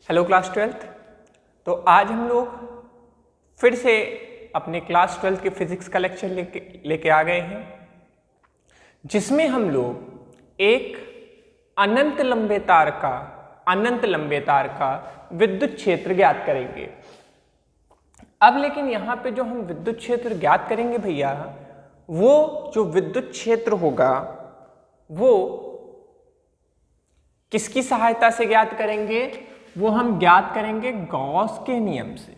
Hello class 12th। तो आज हम लोग फिर से अपने क्लास 12th के फिजिक्स का लेक्चर लेके आ गए हैं, जिसमें हम लोग एक अनंत लंबे तार का विद्युत क्षेत्र ज्ञात करेंगे। अब लेकिन यहाँ पे जो हम विद्युत क्षेत्र ज्ञात करेंगे भैया, वो जो विद्युत क्षेत्र होगा वो किसकी सहायता से ज्ञात करेंगे? वो हम ज्ञात करेंगे गॉस के नियम से।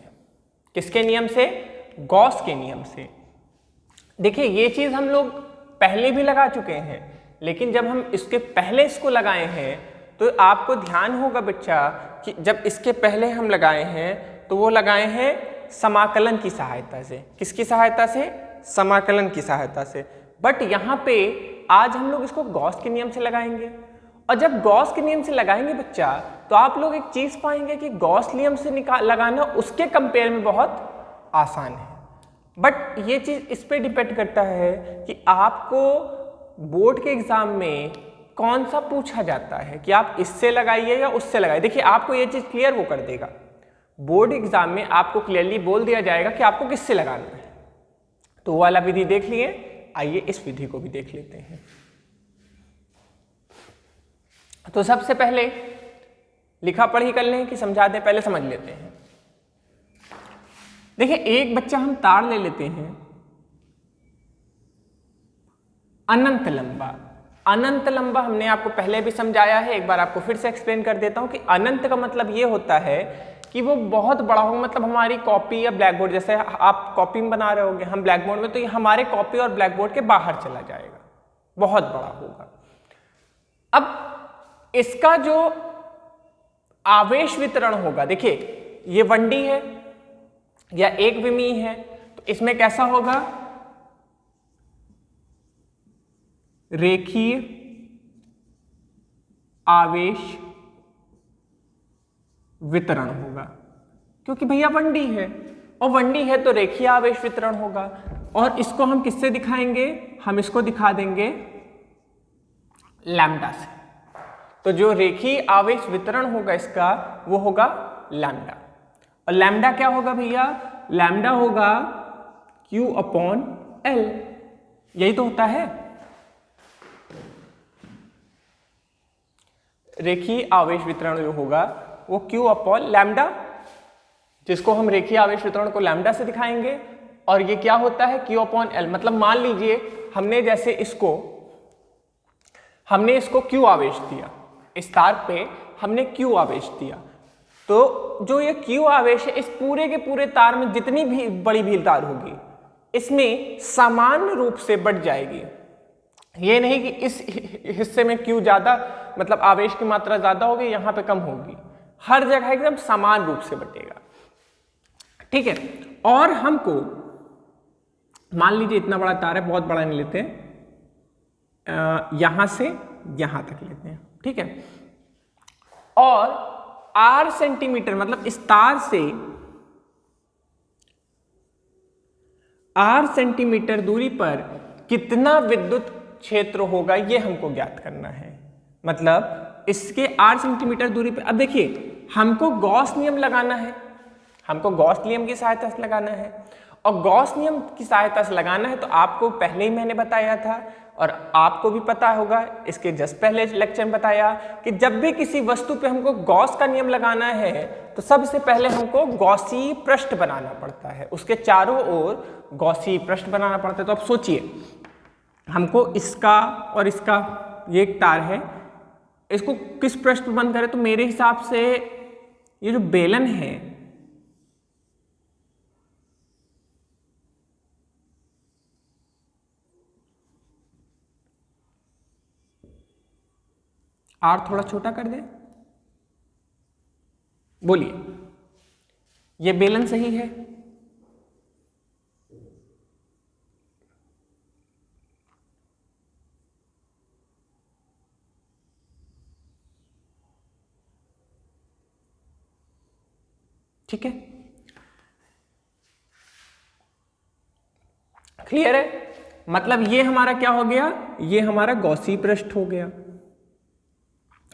किसके नियम से? गॉस के नियम से। देखिए ये चीज हम लोग पहले भी लगा चुके हैं, लेकिन जब हम इसके पहले इसको लगाए हैं तो आपको ध्यान होगा बच्चा कि जब इसके पहले हम लगाए हैं तो वो लगाए हैं समाकलन की सहायता से। किसकी सहायता से? समाकलन की सहायता से। बट यहाँ पे आज हम लोग इसको गॉस के नियम से लगाएंगे, और जब गॉस के नियम से लगाएंगे बच्चा तो आप लोग एक चीज पाएंगे कि गॉस नियम से लगाना उसके कंपेयर में बहुत आसान है। बट ये चीज इस पे डिपेंड करता है कि आपको बोर्ड के एग्जाम में कौन सा पूछा जाता है कि आप इससे लगाइए या उससे लगाइए। देखिए आपको ये चीज क्लियर वो कर देगा, बोर्ड एग्जाम में आपको क्लियरली बोल दिया जाएगा कि आपको किससे लगाना है। तो वो वाला विधि देख लिए, आइए इस विधि को भी देख लेते हैं। तो सबसे पहले लिखा पढ़ी कर लें कि समझा दें, पहले समझ लेते हैं। देखिए एक बच्चा हम तार ले लेते हैं अनंत लंबा। अनंत लंबा हमने आपको पहले भी समझाया है, एक बार आपको फिर से एक्सप्लेन कर देता हूं कि अनंत का मतलब ये होता है कि वो बहुत बड़ा होगा। मतलब हमारी कॉपी या ब्लैक बोर्ड, जैसे आप कॉपी में बना रहे होंगे, हम ब्लैक बोर्ड में, तो ये हमारे कॉपी और ब्लैक बोर्ड के बाहर चला जाएगा, बहुत बड़ा होगा। अब इसका जो आवेश वितरण होगा, देखिए ये 1D है या एक विमीय है, तो इसमें कैसा होगा? रेखीय आवेश वितरण होगा, क्योंकि भैया 1D है, और 1D है तो रेखीय आवेश वितरण होगा। और इसको हम किससे दिखाएंगे? हम इसको दिखा देंगे लैम्डा से। तो जो रेखीय आवेश वितरण होगा इसका, वो होगा लैम्डा। और लैम्डा क्या होगा भैया? लैम्डा होगा Q/L। यही तो होता है, रेखीय आवेश वितरण जो होगा वो Q/λ, जिसको हम रेखीय आवेश वितरण को लैम्डा से दिखाएंगे। और ये क्या होता है? Q/L। मतलब मान लीजिए हमने जैसे इसको Q आवेश दिया, इस तार पे हमने Q आवेश दिया, तो जो ये Q आवेश है इस पूरे के पूरे तार में जितनी भी बड़ी भील तार होगी इसमें समान रूप से बढ़ जाएगी। ये नहीं कि इस हिस्से में Q ज्यादा, मतलब आवेश की मात्रा ज्यादा होगी, यहां पे कम होगी, हर जगह एकदम समान रूप से बटेगा। ठीक है। और हमको मान लीजिए इतना बड़ा तार है, बहुत बड़ा नहीं लेते हैं, यहां से यहां तक लेते हैं, ठीक है। और R सेंटीमीटर, मतलब इस तार से R सेंटीमीटर दूरी पर कितना विद्युत क्षेत्र होगा ये हमको ज्ञात करना है। मतलब इसके R सेंटीमीटर दूरी पर, अब देखिए हमको गॉस नियम लगाना है, हमको गॉस नियम की सहायता से लगाना है। और गॉस नियम की सहायता से लगाना है तो आपको पहले ही मैंने बताया था, और आपको भी पता होगा, इसके जस्ट पहले लेक्चर में बताया कि जब भी किसी वस्तु पे हमको गॉस का नियम लगाना है तो सबसे पहले हमको गॉसीय पृष्ठ बनाना पड़ता है, उसके चारों ओर गॉसीय पृष्ठ बनाना पड़ता है। तो अब सोचिए हमको इसका और इसका, ये एक तार है, इसको किस पृष्ठ पर बंद करें? तो मेरे हिसाब से ये जो बेलन है, R थोड़ा छोटा कर दे, बोलिए, ये बेलन सही है? ठीक है, क्लियर है? मतलब ये हमारा क्या हो गया? ये हमारा गॉसी पृष्ठ हो गया,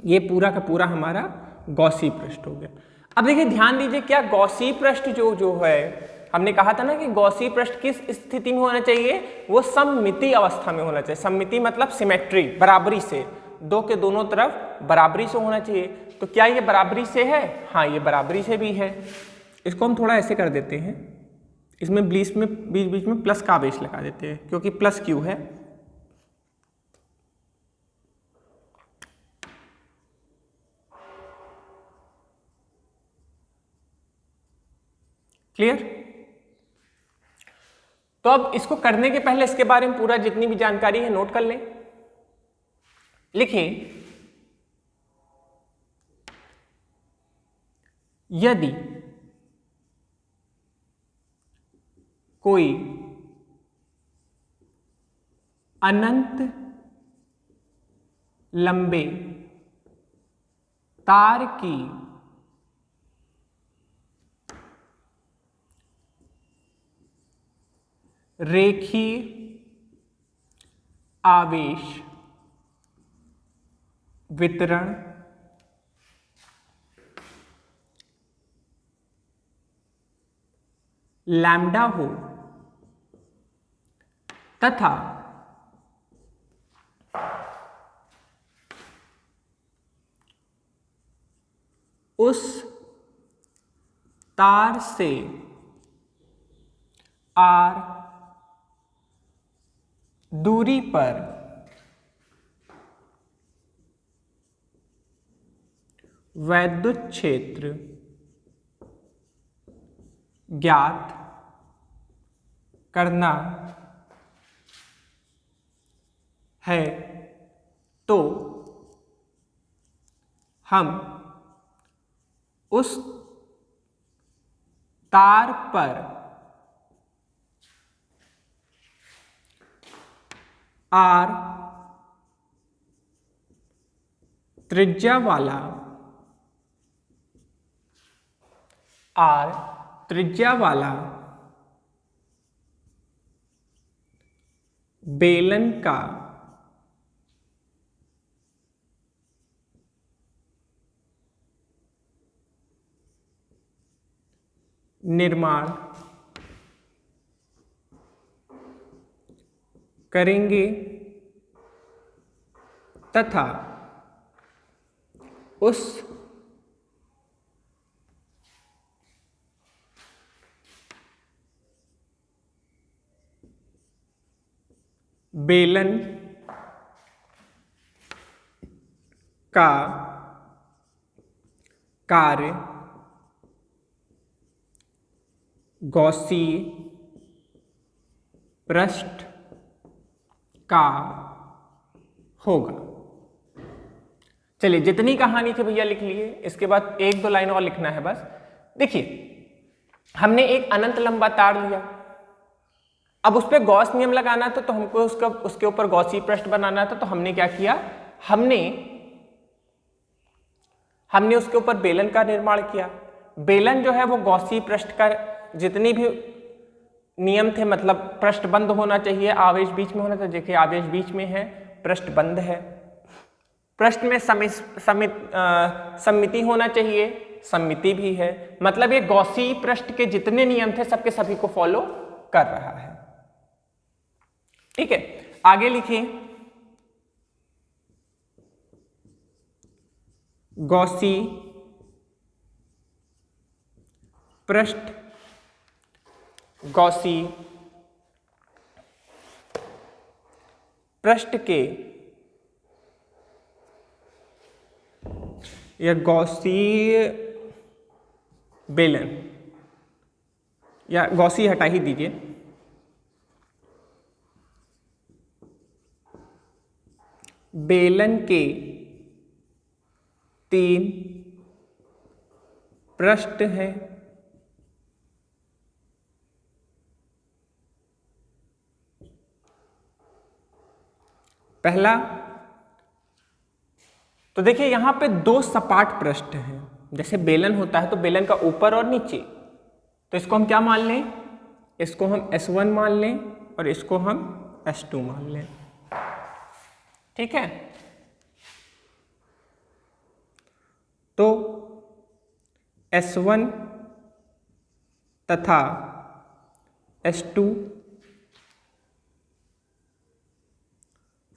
ये पूरा का पूरा हमारा गॉसी पृष्ठ हो गया। अब देखिए ध्यान दीजिए, क्या गॉसी पृष्ठ जो है, हमने कहा था ना कि गॉसी पृष्ठ किस स्थिति में होना चाहिए, वो सममिति अवस्था में होना चाहिए। सममिति मतलब सिमेट्री, बराबरी से, दो के दोनों तरफ बराबरी से होना चाहिए। तो क्या ये बराबरी से है? हाँ, ये बराबरी से भी है। इसको हम थोड़ा ऐसे कर देते हैं, इसमें बीच बीच में प्लस का आवेश लगा देते हैं, क्योंकि प्लस क्यू है। क्लियर? तो अब इसको करने के पहले इसके बारे में पूरा जितनी भी जानकारी है नोट कर लें। लिखिए, यदि कोई अनंत लंबे तार की रेखीय आवेश वितरण लैम्डा हो तथा उस तार से r दूरी पर वैद्युत क्षेत्र ज्ञात करना है, तो हम उस तार पर r त्रिज्या वाला बेलन का निर्माण करेंगे तथा उस बेलन का कार्य गॉसीय पृष्ठ का होगा। चलिए, जितनी कहानी थी भैया लिख लिए, इसके बाद एक दो लाइन और लिखना है बस। देखिए, हमने एक अनंत लंबा तार लिया, अब उस पर गॉस नियम लगाना था, तो हमको उसके ऊपर गॉसी पृष्ठ बनाना था। तो हमने क्या किया, हमने उसके ऊपर बेलन का निर्माण किया। बेलन जो है वो गॉसी पृष्ठ का जितनी भी नियम थे, मतलब पृष्ठ बंद होना चाहिए, आवेश बीच में होना चाहिए। देखिए, आवेश बीच में है, पृष्ठ बंद है, पृष्ठ में सममिति होना चाहिए, सममिति भी है। मतलब ये गॉसी पृष्ठ के जितने नियम थे सबके सभी को फॉलो कर रहा है। ठीक है, आगे लिखिए, गॉसी पृष्ठ के या गॉसी बेलन, या गॉसी हटा ही दीजिए, बेलन के 3 पृष्ठ हैं। पहला तो देखिए, यहां पे 2 सपाट पृष्ठ हैं। जैसे बेलन होता है तो बेलन का ऊपर और नीचे, तो इसको हम क्या मान लें, इसको हम S1 मान लें और इसको हम S2 मान लें। ठीक है, तो S1 तथा S2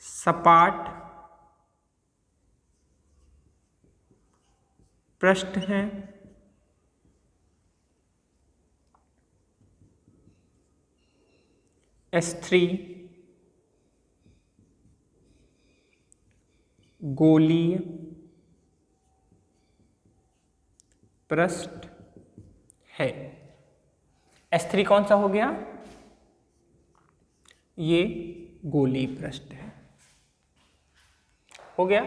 सपाट पृष्ठ हैं। S3 गोलीय पृष्ठ है। S3 कौन सा हो गया? ये गोलीय पृष्ठ है। हो गया,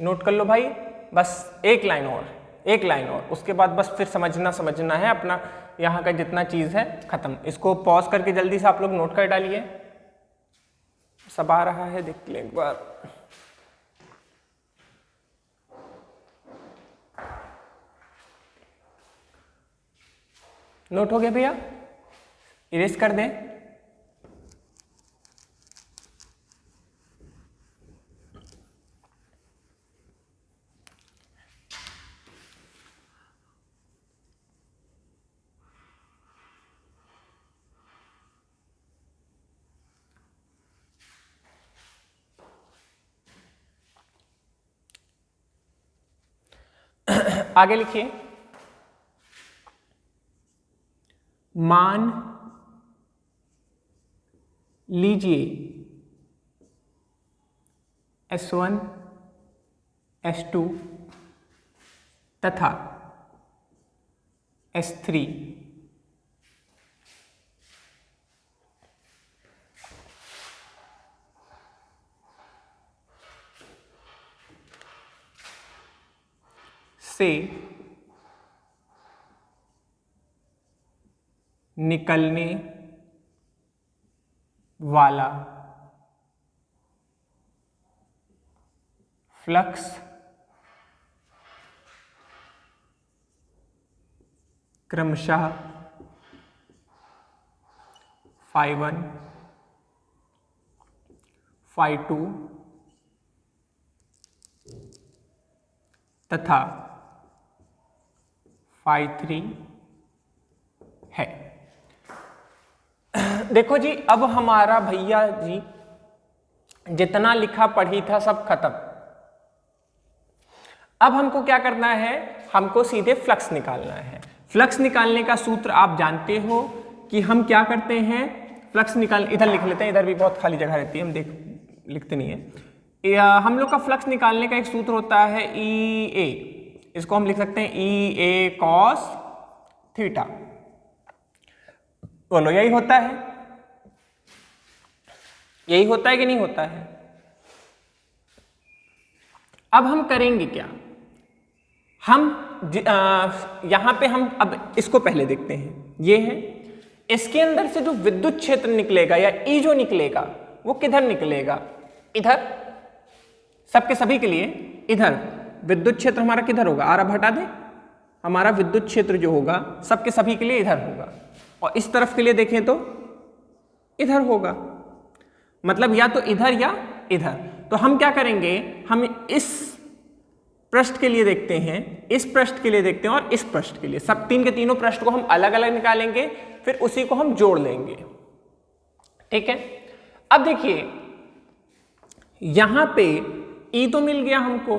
नोट कर लो भाई। बस एक लाइन और, उसके बाद बस फिर समझना है अपना, यहाँ का जितना चीज़ है खत्म। इसको पॉज करके जल्दी से आप लोग नोट कर डालिए। सब आ रहा है, देख लें एक बार। नोट हो गया भैया? इरेज कर दें। आगे लिखिए, मान लीजिए S1 S2 तथा S3 से निकलने वाला फ्लक्स क्रमशः φ1 φ2 तथा φ3 है। देखो जी, अब हमारा भैया जी जितना लिखा पढ़ी था सब खत्म। अब हमको क्या करना है? हमको सीधे फ्लक्स निकालना है। फ्लक्स निकालने का सूत्र आप जानते हो कि हम क्या करते हैं? फ्लक्स निकाल, इधर लिख लेते हैं, इधर भी बहुत खाली जगह रहती है, हम लिखते नहीं है। हम लोग का फ्लक्स निकालने का एक सूत्र होता है EA। इसको हम लिख सकते हैं EA cos थीटा। बोलो, यही होता है? यही होता है कि नहीं होता है? अब हम करेंगे क्या? हम यहां पे हम अब इसको पहले देखते हैं। ये है, इसके अंदर से जो विद्युत क्षेत्र निकलेगा या ई जो निकलेगा वो किधर निकलेगा? इधर। सबके सभी के लिए इधर विद्युत क्षेत्र हमारा किधर होगा? आर हटा दें। हमारा विद्युत क्षेत्र जो होगा सबके सभी के लिए इधर होगा, और इस तरफ के लिए देखें तो इधर होगा। मतलब या तो इधर या इधर। तो हम क्या करेंगे? हम इस पृष्ठ के लिए देखते हैं, इस पृष्ठ के लिए देखते हैं और इस पृष्ठ के लिए, सब तीन के तीनों पृष्ठ को हम अलग अलग निकालेंगे, फिर उसी को हम जोड़ लेंगे। ठीक है? अब देखिए, यहां पे ई तो मिल गया हमको,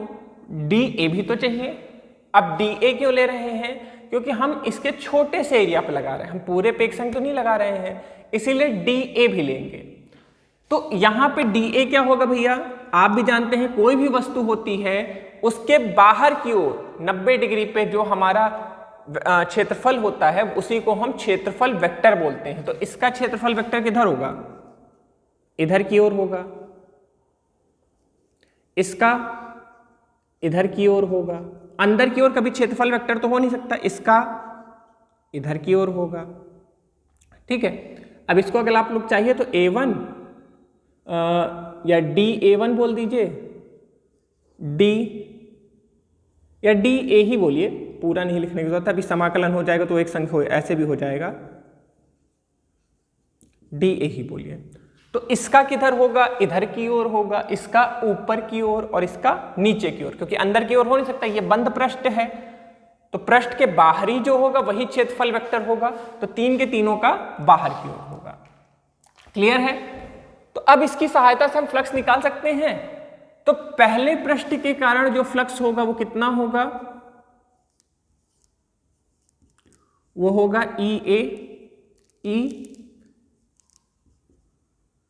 DA भी तो चाहिए। अब DA क्यों ले रहे हैं? क्योंकि हम इसके छोटे से एरिया पे लगा रहे हैं, हम पूरे पे एक संग तो नहीं लगा रहे हैं, इसीलिए DA भी लेंगे। तो यहां पे DA क्या होगा भैया? आप भी जानते हैं, कोई भी वस्तु होती है उसके बाहर की ओर 90 डिग्री पे जो हमारा क्षेत्रफल होता है उसी को हम क्षेत्रफल वेक्टर बोलते हैं। तो इसका क्षेत्रफल वेक्टर किधर होगा? इधर की ओर होगा। इसका इधर की ओर होगा। अंदर की ओर कभी क्षेत्रफल वेक्टर तो हो नहीं सकता, इसका इधर की ओर होगा। ठीक है? अब इसको अगर आप लोग चाहिए तो A1 या DA1 बोल दीजिए, D या DA ही बोलिए, पूरा नहीं लिखने की जरूरत है, अभी समाकलन हो जाएगा तो एक संख्या ऐसे भी हो जाएगा, DA ही बोलिए। तो इसका किधर होगा? इधर की ओर होगा, इसका ऊपर की ओर और इसका नीचे की ओर, क्योंकि अंदर की ओर हो नहीं सकता, ये बंद पृष्ठ है। तो पृष्ठ के बाहरी जो होगा वही क्षेत्रफल वेक्टर होगा, तो 3 के तीनों का बाहर की ओर होगा। क्लियर है? तो अब इसकी सहायता से हम फ्लक्स निकाल सकते हैं। तो पहले पृष्ठ के कारण जो फ्लक्स होगा वो कितना होगा, वो होगा EA E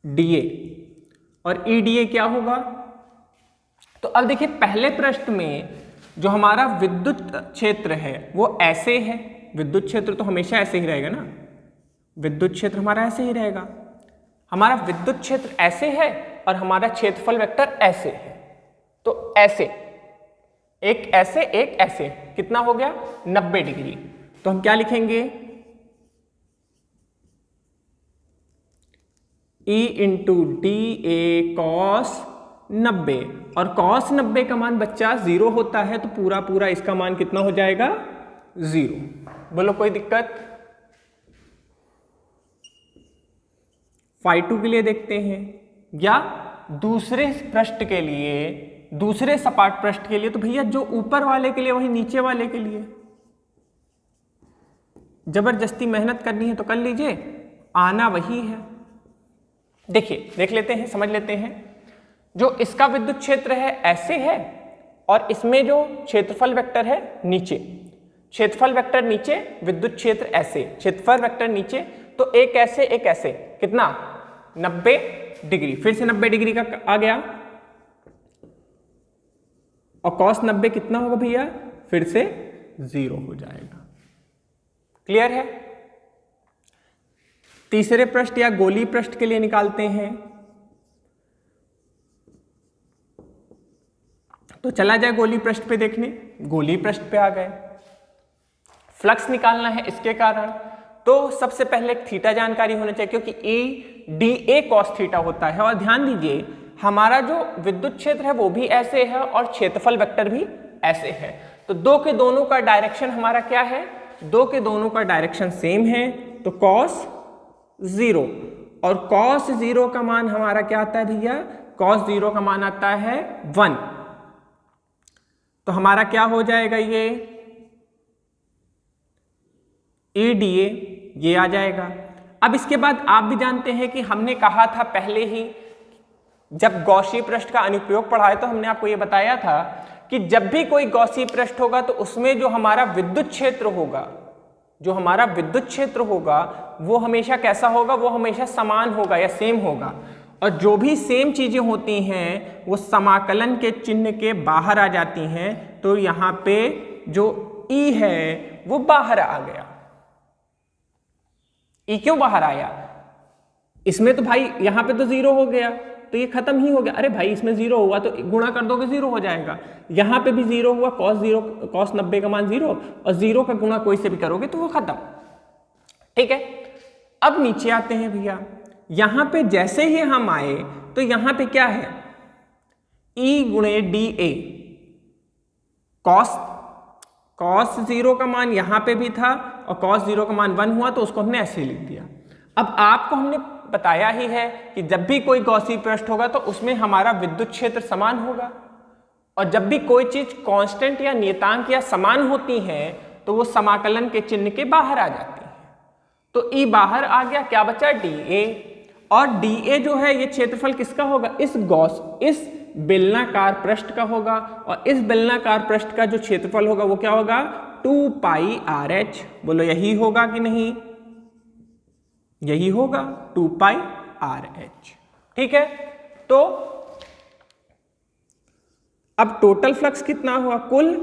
DA, और EDA क्या होगा? तो अब देखिए पहले पृष्ठ में जो हमारा विद्युत क्षेत्र है वो ऐसे है, विद्युत क्षेत्र तो हमेशा ऐसे ही रहेगा ना, विद्युत क्षेत्र हमारा ऐसे ही रहेगा, हमारा विद्युत क्षेत्र ऐसे है और हमारा क्षेत्रफल वेक्टर ऐसे है। तो ऐसे एक ऐसे कितना हो गया 90 डिग्री। तो हम क्या लिखेंगे, E इंटू DA cos 90, और cos 90 का मान बच्चा 0 होता है, तो पूरा पूरा इसका मान कितना हो जाएगा 0। बोलो कोई दिक्कत? φ2 के लिए देखते हैं, या दूसरे पृष्ठ के लिए, दूसरे सपाट पृष्ठ के लिए, तो भैया जो ऊपर वाले के लिए वही नीचे वाले के लिए। जबरदस्ती मेहनत करनी है तो कर लीजिए, आना वही है। देखिए देख लेते हैं, समझ लेते हैं। जो इसका विद्युत क्षेत्र है ऐसे है, और इसमें जो क्षेत्रफल वेक्टर है नीचे, क्षेत्रफल वेक्टर नीचे, विद्युत क्षेत्र ऐसे, क्षेत्रफल वेक्टर नीचे, तो एक ऐसे कितना 90 डिग्री, फिर से 90 डिग्री का आ गया, और cos 90 कितना होगा भैया, फिर से 0 हो जाएगा। क्लियर है? तीसरे पृष्ठ या गोली पृष्ठ के लिए निकालते हैं। तो चला जाए गोली पृष्ठ पे देखने, गोली पृष्ठ पे आ गए, फ्लक्स निकालना है इसके कारण। तो सबसे पहले एक थीटा जानकारी होना चाहिए, क्योंकि EDA cos थीटा होता है। और ध्यान दीजिए हमारा जो विद्युत क्षेत्र है वो भी ऐसे है और क्षेत्रफल वेक्टर भी ऐसे है, तो दो के दोनों का डायरेक्शन हमारा क्या है, दो के दोनों का डायरेक्शन सेम है, तो cos 0, और cos 0 का मान हमारा क्या आता है भैया, cos 0 का मान आता है 1। तो हमारा क्या हो जाएगा, ये EDA ये आ जाएगा। अब इसके बाद आप भी जानते हैं कि हमने कहा था पहले ही, जब गौसीय पृष्ठ का अनुप्रयोग पढ़ा है तो हमने आपको ये बताया था कि जब भी कोई गौसीय पृष्ठ होगा तो उसमें जो हमारा विद्युत क्षेत्र होगा, जो हमारा विद्युत क्षेत्र होगा वो हमेशा कैसा होगा, वो हमेशा समान होगा या सेम होगा। और जो भी सेम चीजें होती हैं वो समाकलन के चिन्ह के बाहर आ जाती हैं। तो यहाँ पे जो E है वो बाहर आ गया। E क्यों बाहर आया, इसमें तो भाई यहाँ पे तो 0 हो गया, तो ये खत्म ही हो गया। अरे भाई इसमें 0 हुआ तो गुणा कर दोगे 0 हो जाएगा, यहाँ पे भी 0 हुआ, cos 90 का मान 0, और 0 का गुणा कोई से भी करोगे तो वो खत्म। ठीक है, अब नीचे आते हैं भैया। यहाँ पे जैसे ही हम आए तो यहाँ पे क्या है, E गुणे DA, cos 0 का मान यहाँ पे भी था और cos 0 का मान 1 हुआ, तो उसको हमने ऐसे लिख दिया। अब आपको हमने बताया ही है कि जब भी कोई गौसीय पृष्ठ होगा तो उसमें हमारा विद्युत क्षेत्र समान होगा, और जब भी कोई चीज कांस्टेंट या नियतांक या समान होती है तो वो समाकलन के चिन्ह के बाहर आ जाती है। तो E बाहर आ गया, क्या बचा DA, और DA जो है ये क्षेत्रफल किसका होगा, इस बेलनाकार पृष्ठ का होगा, और इस बेलनाकार पृष्ठ का जो क्षेत्रफल होगा वो क्या होगा, 2 पाई RH। बोलो यही होगा कि नहीं, यही होगा 2 पाई RH। ठीक है, तो अब टोटल फ्लक्स कितना हुआ, कुल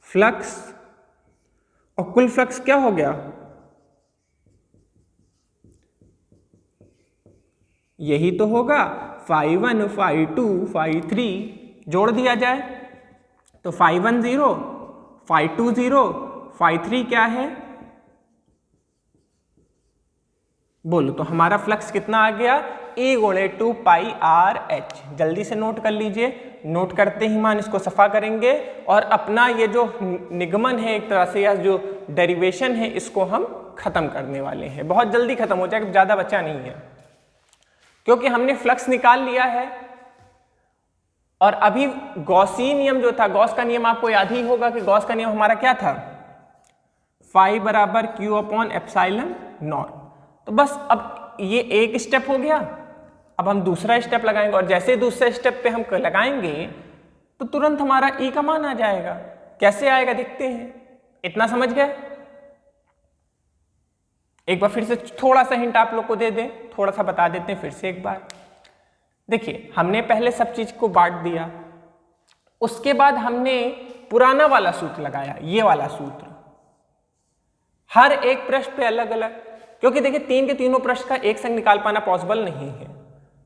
फ्लक्स, और कुल फ्लक्स क्या हो गया, यही तो होगा φ1 φ2 φ3, जोड़ दिया जाए तो φ1 0, φ2 0, φ3 क्या है, बोलो। तो हमारा फ्लक्स कितना आ गया, E गुणे 2 पाई RH। जल्दी से नोट कर लीजिए, नोट करते ही मान इसको सफा करेंगे, और अपना ये जो निगमन है एक तरह से, या जो डेरिवेशन है, इसको हम खत्म करने वाले हैं। बहुत जल्दी खत्म हो जाएगा, ज्यादा बचा नहीं है, क्योंकि हमने फ्लक्स निकाल लिया है। और अभी गॉसी नियम जो था, गॉस का नियम आपको याद ही होगा कि गॉस का नियम हमारा क्या था, फाई बराबर क्यू अपॉन एप्सिलॉन नॉट। तो बस अब ये एक स्टेप हो गया, अब हम दूसरा स्टेप लगाएंगे और जैसे दूसरे स्टेप पे हम लगाएंगे तो तुरंत हमारा ई का मान आ जाएगा। कैसे आएगा देखते हैं, इतना समझ गए? एक बार फिर से थोड़ा सा हिंट आप लोग को दे दें, थोड़ा सा बता देते हैं फिर से एक बार। देखिए हमने पहले सब चीज को बांट दिया, उसके बाद हमने पुराना वाला सूत्र लगाया, ये वाला सूत्र, हर एक प्रश्न पे अलग अलग, क्योंकि देखिए तीन के तीनों प्रश्न का एक संग निकाल पाना पॉसिबल नहीं है,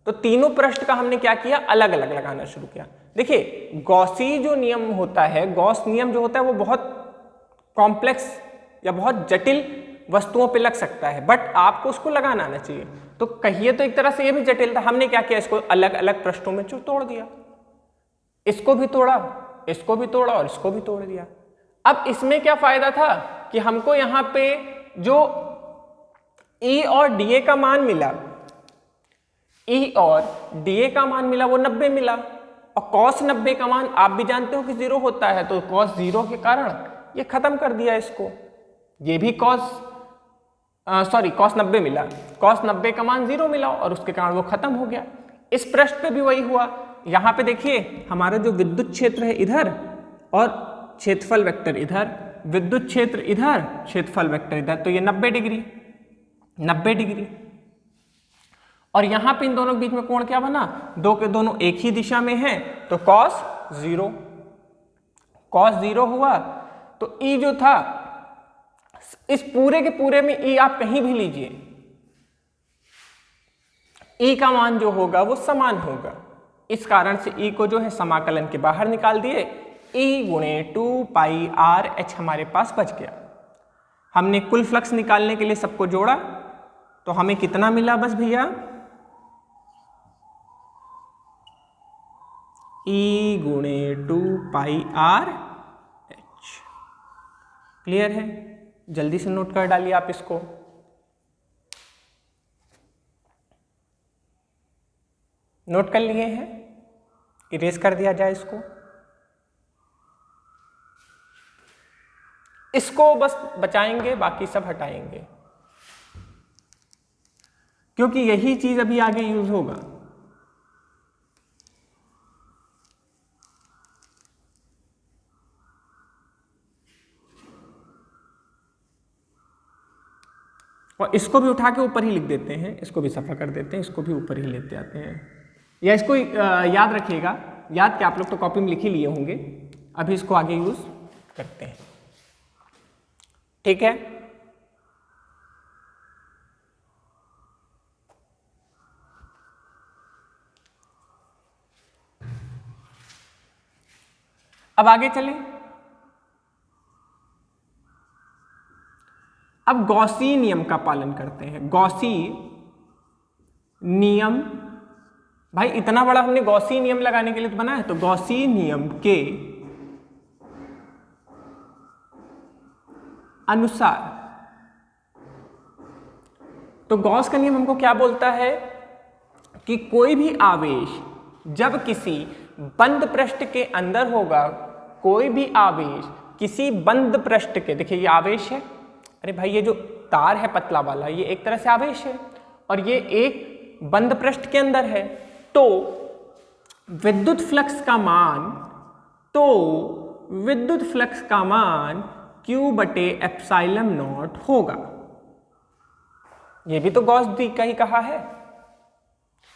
तो तीनों प्रश्न का हमने क्या किया, अलग अलग लगाना शुरू किया। देखिए गॉसी जो नियम होता है, गॉस नियम जो होता है वो बहुत कॉम्प्लेक्स या बहुत जटिल वस्तुओं पे लग सकता है, बट आपको उसको लगाना आना चाहिए। तो कहिए तो एक तरह से ये भी जटिल था, हमने क्या किया, इसको अलग अलग प्रश्नों में तोड़ दिया, इसको भी तोड़ा, इसको भी तोड़ा और इसको भी तोड़ दिया। अब इसमें क्या फायदा था कि हमको यहाँ पे जो ई और डीए का मान मिला, ई और डीए का मान मिला वो 90 मिला, और कॉस 90 का मान आप भी जानते हो कि 0 होता है, तो कॉस 0 के कारण ये खत्म कर दिया इसको, ये भी कॉस 90 मिला, कॉस 90 का मान 0 मिला और उसके कारण वो खत्म हो गया। इस प्रश्न पे भी वही हुआ। यहाँ पे देखिए हमारा जो विद्युत क्षेत्र है इधर और क्षेत्रफल वेक्टर इधर, विद्युत क्षेत्र इधर, क्षेत्रफल वेक्टर इधर, तो ये 90 डिग्री। और यहाँ पे इन दोनों के बीच में कोण क्या बना, दो के दोनों एक ही दिशा में हैं, तो कॉस 0 हुआ। तो ई जो था, इस पूरे के पूरे में ई आप कहीं भी लीजिए, ई का मान जो होगा वो समान होगा, इस कारण से ई को जो है समाकलन के बाहर निकाल दिए, ई गुणे 2 पाई आर एच हमारे पास बच गया। हमने कुल फ्लक्स निकालने के लिए सबको जोड़ा, तो हमें कितना मिला बस भैया, ई गुणे 2 पाई आर एच। क्लियर है? जल्दी से नोट कर डालिए आप इसको। नोट कर लिए हैं, इरेज कर दिया जाए इसको, इसको बस बचाएंगे, बाकी सब हटाएंगे, क्योंकि यही चीज अभी आगे यूज होगा। और इसको भी उठा के ऊपर ही लिख देते हैं, इसको भी सफा कर देते हैं, इसको भी ऊपर ही लेते आते हैं, या इसको याद रखिएगा, याद कि आप लोग तो कॉपी में लिख ही लिए होंगे, अभी इसको आगे यूज करते हैं। ठीक है, अब आगे चलें। अब गॉसी नियम का पालन करते हैं। गॉसी नियम, भाई इतना बड़ा हमने गॉसी नियम लगाने के लिए तो बनाया है, तो गॉसी नियम के अनुसार, तो गॉस का नियम हमको क्या बोलता है कि कोई भी आवेश जब किसी बंद पृष्ठ के अंदर होगा, कोई भी आवेश किसी बंद पृष्ठ के, देखिए ये आवेश है, अरे भाई ये जो तार है पतला वाला, ये एक तरह से आवेश है और ये एक बंद पृष्ठ के अंदर है, तो विद्युत फ्लक्स का मान Q बटे एप्सिलॉन नॉट होगा। ये भी तो गॉस जी का ही कहा है,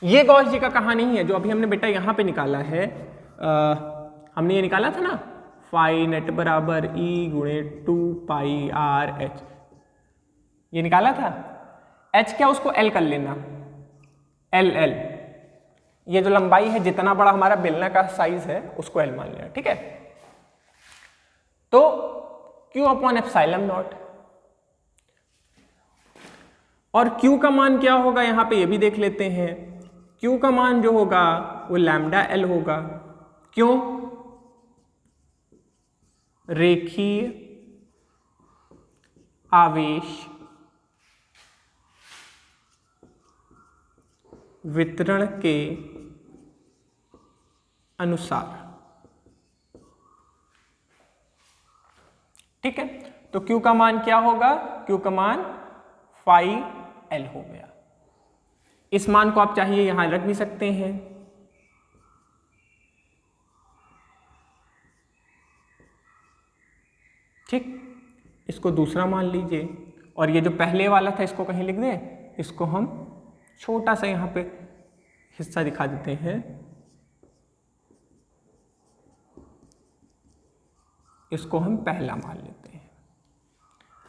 ये गॉस जी का कहा नहीं है जो अभी हमने बेटा यहां पे निकाला है। हमने ये निकाला था ना, फाई नेट बराबर ई गुणे 2 पाई आर एच, ये निकाला था। एच क्या, उसको एल कर लेना, एल ये जो लंबाई है, जितना बड़ा हमारा बेलना का साइज है उसको एल मान लेना। ठीक है, तो Q अपॉन एप्सिलॉन नॉट, और Q का मान क्या होगा यहां पे ये भी देख लेते हैं। Q का मान जो होगा वो लैम्डा एल होगा। क्यों? रेखीय आवेश वितरण के अनुसार। ठीक है, तो Q का मान क्या होगा? Q का मान फाई L हो गया। इस मान को आप चाहिए यहां रख भी सकते हैं। ठीक, इसको दूसरा मान लीजिए, और ये जो पहले वाला था इसको कहीं लिख दें, इसको हम छोटा सा यहाँ पे हिस्सा दिखा देते हैं, इसको हम पहला मान लेते हैं।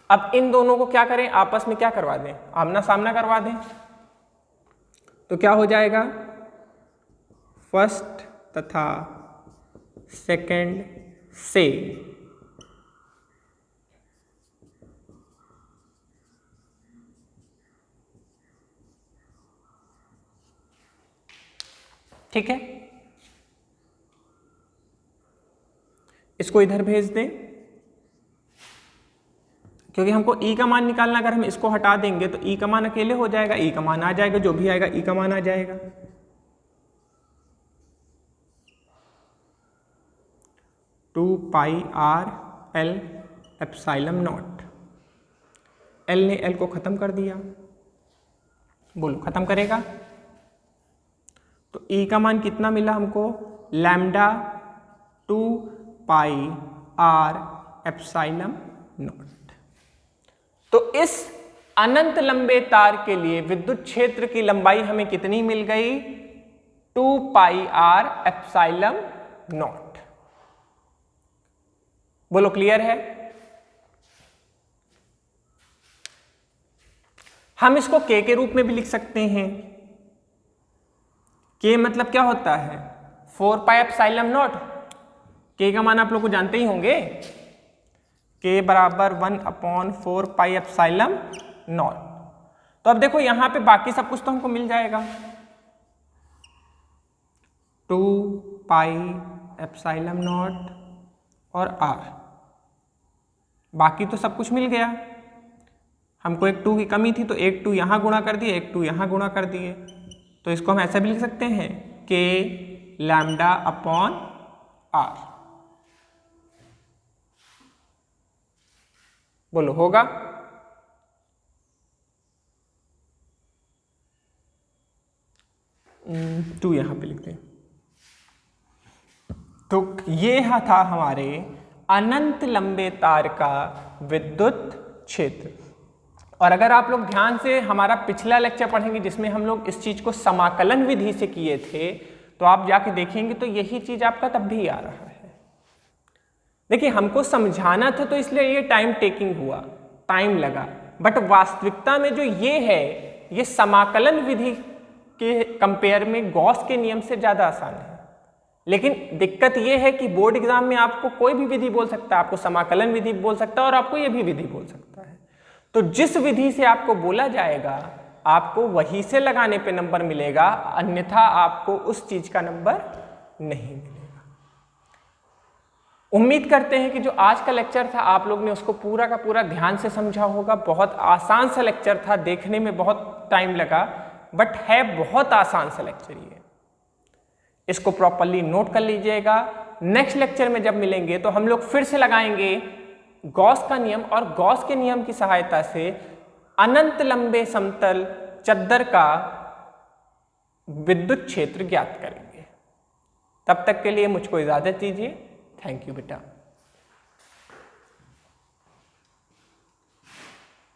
अब इन दोनों को क्या करें, आपस में क्या करवा दें, आमना सामना करवा दें। तो क्या हो जाएगा, फर्स्ट तथा सेकंड से ठीक है, इसको इधर भेज दें, क्योंकि हमको E का मान निकालना, अगर हम इसको हटा देंगे तो E का मान अकेले हो जाएगा, E का मान आ जाएगा, जो भी आएगा E का मान आ जाएगा। Two pi R L epsilon naught. L ने L को खत्म कर दिया, बोलो खत्म करेगा, तो E का मान कितना मिला हमको, lambda 2 pi R epsilon naught. तो इस अनंत लंबे तार के लिए विद्युत क्षेत्र की लंबाई हमें कितनी मिल गई, 2 पाई आर एप्सिलॉन नॉट। बोलो क्लियर है? हम इसको K के रूप में भी लिख सकते हैं। K मतलब क्या होता है, 4 पाई एप्सिलॉन नॉट। K का मान आप लोग को जानते ही होंगे, K बराबर 1/4 पाई एप्सिलॉन नॉट। तो अब देखो यहां पे बाकी सब कुछ तो हमको मिल जाएगा, 2 पाई एप्सिलॉन नॉट और R, बाकी तो सब कुछ मिल गया। हमको एक 2 की कमी थी, तो एक 2 यहां गुणा कर दिए, एक 2 यहां गुणा कर दिए, तो इसको हम ऐसा भी लिख सकते हैं, K लैम्डा अपॉन R। बोलो होगा? टू यहां पे लिखते हैं। तो ये था हमारे अनंत लंबे तार का विद्युत क्षेत्र। और अगर आप लोग ध्यान से हमारा पिछला लेक्चर पढ़ेंगे जिसमें हम लोग इस चीज को समाकलन विधि से किए थे, तो आप जाके देखेंगे तो यही चीज आपका तब भी आ रहा है। देखिए हमको समझाना था तो इसलिए ये टाइम टेकिंग हुआ, टाइम लगा, बट वास्तविकता में जो ये है, ये समाकलन विधि के कंपेयर में गॉस के नियम से ज्यादा आसान है। लेकिन दिक्कत ये है कि बोर्ड एग्जाम में आपको कोई भी विधि बोल सकता है, आपको समाकलन विधि बोल सकता है और आपको ये भी विधि बोल सकता है। तो जिस विधि से आपको बोला जाएगा आपको वही से लगाने पे नंबर मिलेगा, अन्यथा आपको उस चीज का नंबर नहीं मिलेगा। उम्मीद करते हैं कि जो आज का लेक्चर था आप लोग ने उसको पूरा का पूरा ध्यान से समझा होगा। बहुत आसान सा लेक्चर था, देखने में बहुत टाइम लगा, बट है बहुत आसान सा लेक्चर ये। इसको प्रॉपरली नोट कर लीजिएगा। नेक्स्ट लेक्चर में जब मिलेंगे तो हम लोग फिर से लगाएंगे गॉस का नियम, और गॉस के नियम की सहायता से अनंत लंबे समतल चद्दर का विद्युत क्षेत्र ज्ञात करेंगे। तब तक के लिए मुझको इजाजत दीजिए। थैंक यू बेटा।